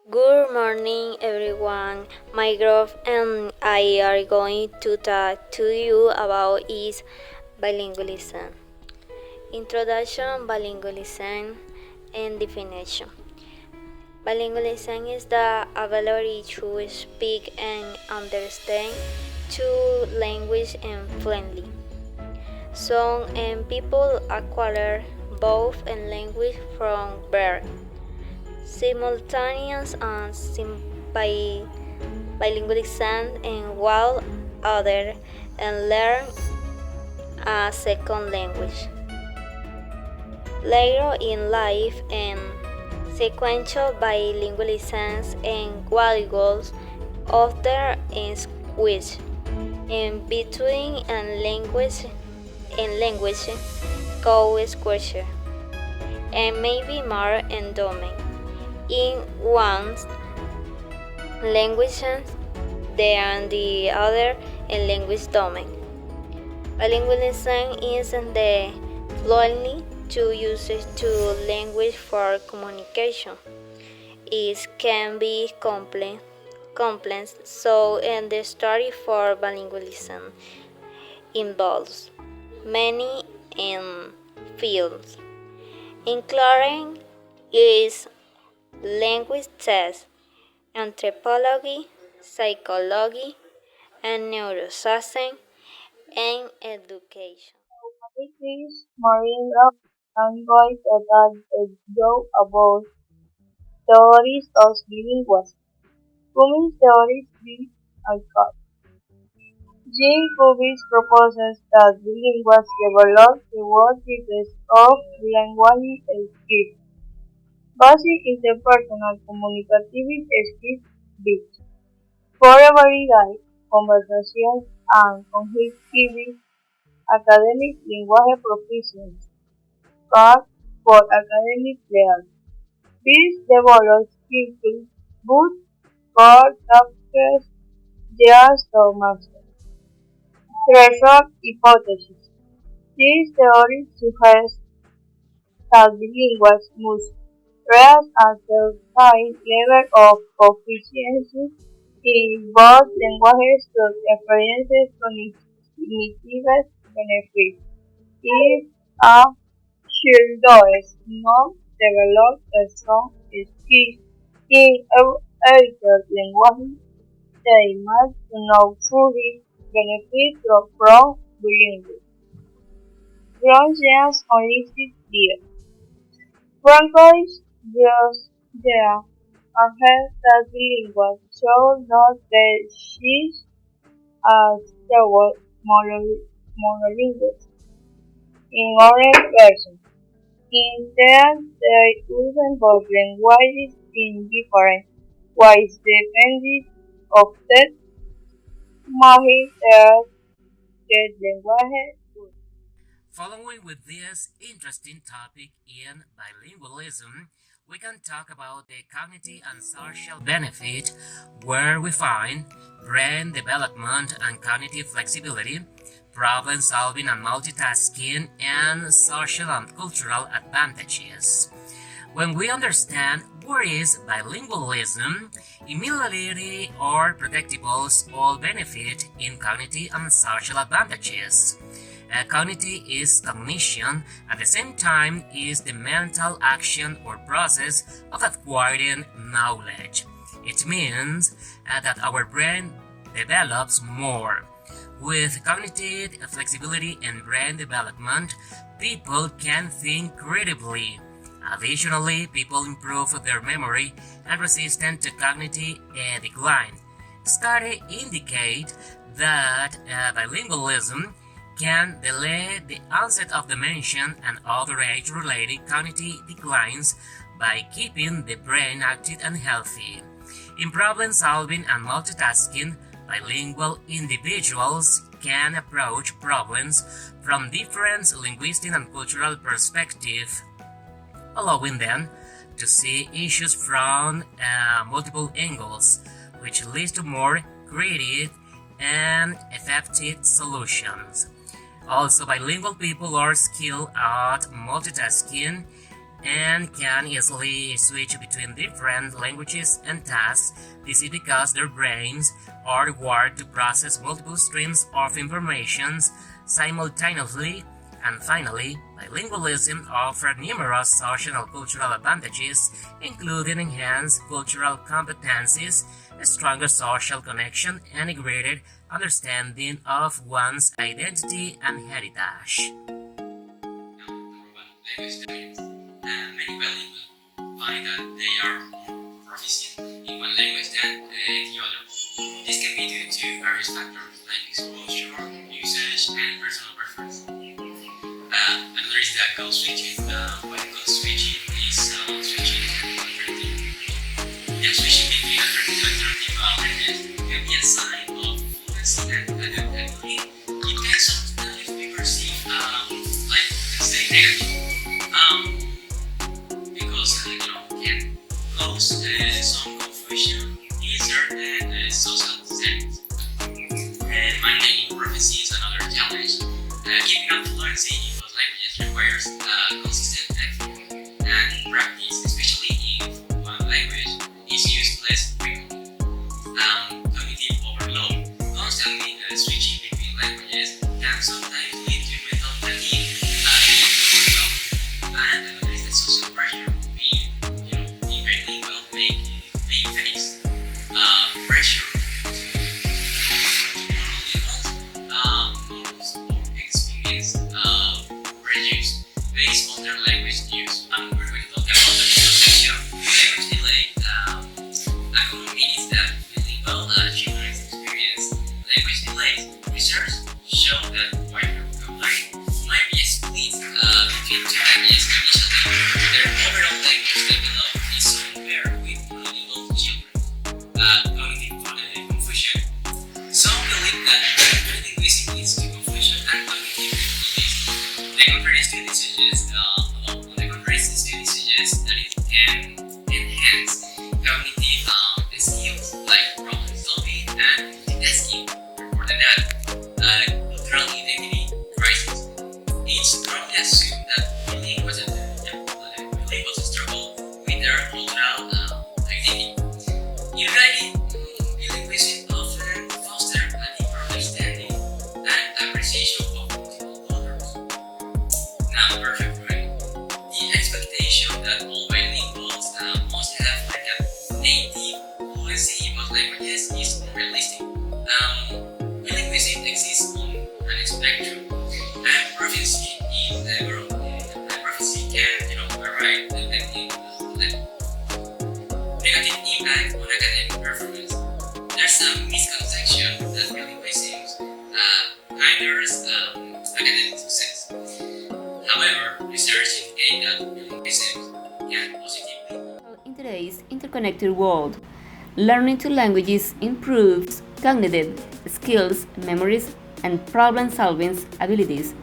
Good morning, everyone. My group and I are going to talk to you about is bilingualism. Introduction, bilingualism, and definition. Bilingualism is the ability to speak and understand two languages fluently. Some people acquire both in language from birth. Simultaneous and bilingualism and while others and learn a second language. Later in life and sequential bilingualism and quadrigles after in which in between and language co-square and maybe more endowment. In one language than the other in language domain. Bilingualism is the fluently to use to language for communication. It can be complex, so in the story for bilingualism involves many fields, including is language tests, anthropology, psychology, and neuroscience, and education. It is Marilin. I'm going to talk a joke about theories of bilingualism. Women's theories be I got. Jacobs proposes that bilinguals develop the word types of bilingual skills, basic interpersonal communicative skills, bits, for everyday conversations and cognitive academic language proficiency, cards for academic players. This develops skills but for success just so much. Threshold hypothesis. This theory suggests that bilinguals must reach a certain level of proficiency in both languages to experience cognitive benefits. If a child does not develop a strong skill in either language, they must not fully benefit from bilingual. Bronze's holistic view. Francois just there ahead that bilingual show not the sheets as the word monolingual in orange person. Instead, they use both languages in different ways depending on the market that the language. Following with this interesting topic in bilingualism, we can talk about the cognitive and social benefit where we find brain development and cognitive flexibility, problem solving and multitasking, and social and cultural advantages. When we understand what is bilingualism, immediately or predictables all benefit in cognitive and social advantages. Cognitive is cognition, at the same time is the mental action or process of acquiring knowledge. It means that our brain develops more. With cognitive flexibility and brain development, people can think creatively. Additionally, people improve their memory and resistance to cognitive decline. Studies indicate that bilingualism can delay the onset of dementia and other age-related cognitive declines by keeping the brain active and healthy. In problem solving and multitasking, bilingual individuals can approach problems from different linguistic and cultural perspectives, allowing them to see issues from multiple angles, which leads to more creative and effective solutions. Also, bilingual people are skilled at multitasking and can easily switch between different languages and tasks. This is because their brains are wired to process multiple streams of information simultaneously. And finally, bilingualism offers numerous social and cultural advantages, including enhanced cultural competencies, a stronger social connection, and a greater understanding of one's identity and heritage. Many bilingual find that they are more proficient in one language than the other. This can be due to various factors like exposure, usage, and personal preference. Another is that code switching. When code switching is switching between alternative languages can be a sign of fluency and adaptability. It can sometimes be perceived like let's say negative. Because can cause some confusion in certain social settings. Maintaining proficiency is another challenge. Keeping up fluency in both languages requires consistent effort and practice, especially if one language is used less frequently. Cognitive overload, constantly switching between languages, can sometimes lead to mental fatigue and another is the social pressure being bilingual may face pressure experience reduced based on their language use. We're going to talk about the section language delay. A common means that bilingual children experience language delays. Research show that while their vocabulary might be split between two languages initially, their overall language development is compared with bilingual children. Cognitive confusion. Some believe that bilingualism leads to confusion and cognitive difficulties. The contrary study suggests that it can enhance cognitive skills like problem solving and multitasking. More than that, cultural identity crisis. It's strongly assumed that bilinguals struggle with their cultural identity. United bilingualism often fosters a deeper understanding and appreciation of multiple cultures. Now, perfect right. The expectation that all bilinguals must have like a native fluency in both languages is unrealistic. Bilingualism exists on an spectrum, and proficiency in the group, and proficiency can vary depending on the level. Negative impact on academic performance. There's a misconception that bilingualism hinders academic success. However, research indicates that bilingualism can positively. In today's interconnected world, learning two languages improves cognitive skills, memories, and problem-solving abilities.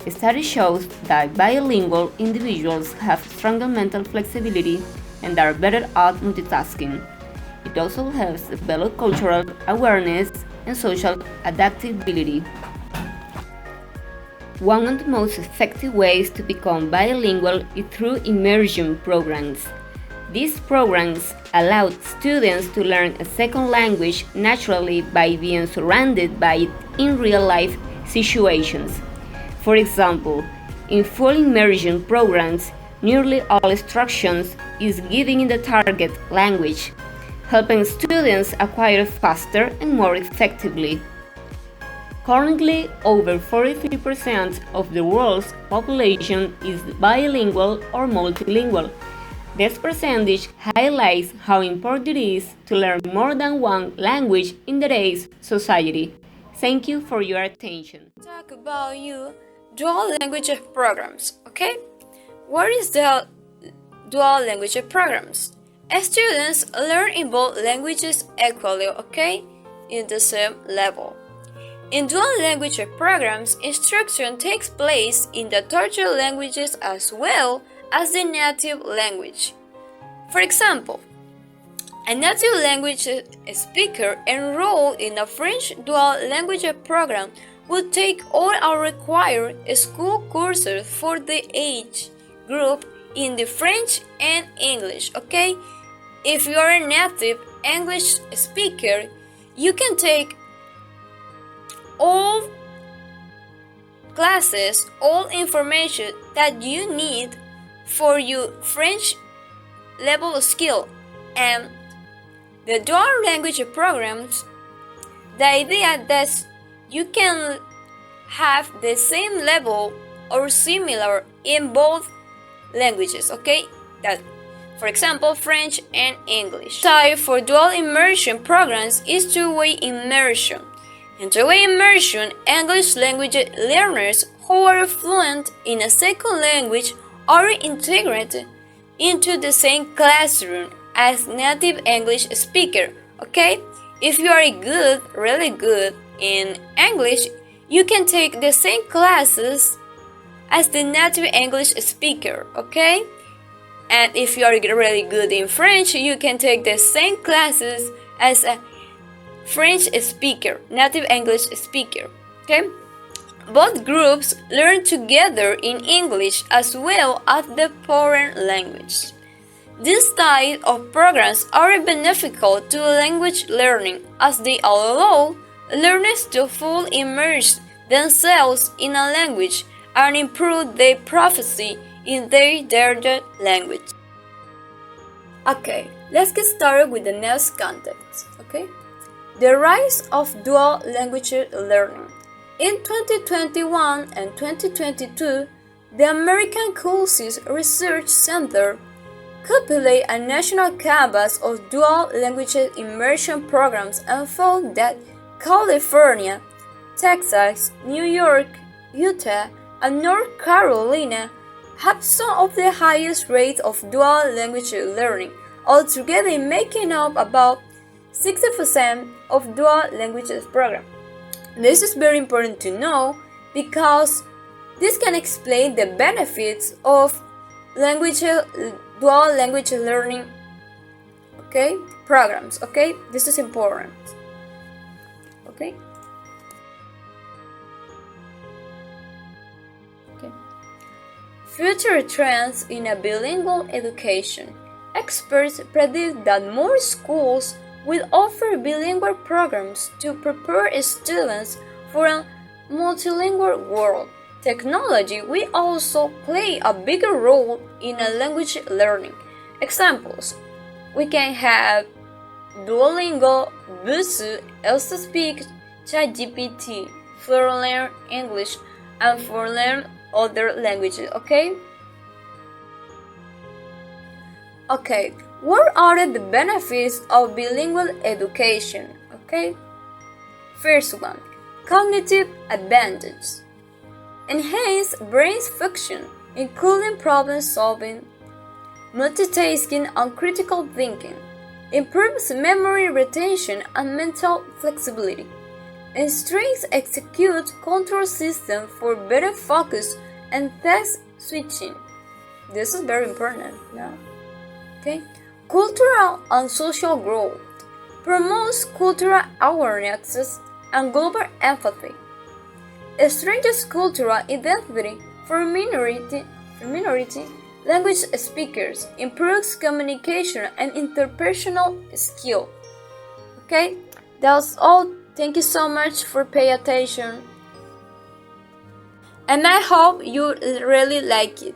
A study shows that bilingual individuals have stronger mental flexibility and are better at multitasking. It also helps develop cultural awareness and social adaptability. One of the most effective ways to become bilingual is through immersion programs. These programs allow students to learn a second language naturally by being surrounded by it in real-life situations. For example, in full immersion programs, nearly all instructions is given in the target language, helping students acquire faster and more effectively. Currently, over 43% of the world's population is bilingual or multilingual. This percentage highlights how important it is to learn more than one language in today's society. Thank you for your attention. Talk about dual language programs, okay? What is the dual language programs? Students learn in both languages equally, okay? In the same level. In dual language programs, instruction takes place in the target languages as well as the native language. For example, a native language speaker enrolled in a French dual language program would take all our required school courses for the age group in the French and English, okay? If you are a native English speaker, you can take all classes, all information that you need for your French level of skill. And the dual language programs, the idea that you can have the same level or similar in both languages, okay? That, for example, French and English. Type for dual immersion programs is two-way immersion. In two-way immersion, English language learners who are fluent in a second language are integrated into the same classroom as native English speaker, okay? If you are good, really good in English, you can take the same classes as the native English speaker, okay? And if you are really good in French, you can take the same classes as a French speaker, native English speaker, okay? Both groups learn together in English as well as the foreign language. This type of programs are beneficial to language learning as they allow learners to fully immerse themselves in a language and improve their proficiency in their target language. Okay, let's get started with the next context, okay? The rise of dual language learning. In 2021 and 2022, the American Courses Research Center compiled a national canvas of dual language immersion programs and found that California, Texas, New York, Utah, and North Carolina have some of the highest rates of dual language learning, altogether making up about 60% of dual language programs. This is very important to know because this can explain the benefits of dual language learning, okay, programs, okay? This is important, okay? Future trends in a bilingual education. Experts predict that more schools will offer bilingual programs to prepare students for a multilingual world. Technology will also play a bigger role in a language learning. Examples: we can have Duolingo, Busuu, also speak ChatGPT for learn English and for learn other languages, okay? Okay, what are the benefits of bilingual education? Okay, first one, cognitive advantage. Enhance brain function, including problem solving, multitasking, and critical thinking. Improves memory retention and mental flexibility. And strengthens execute control system for better focus and task switching. This is very important, yeah? Okay. Cultural and social growth. Promotes cultural awareness and global empathy. Strengthens cultural identity for minority language speakers. Improves communication and interpersonal skill. Okay, that's all. Thank you so much for paying attention. And I hope you really like it.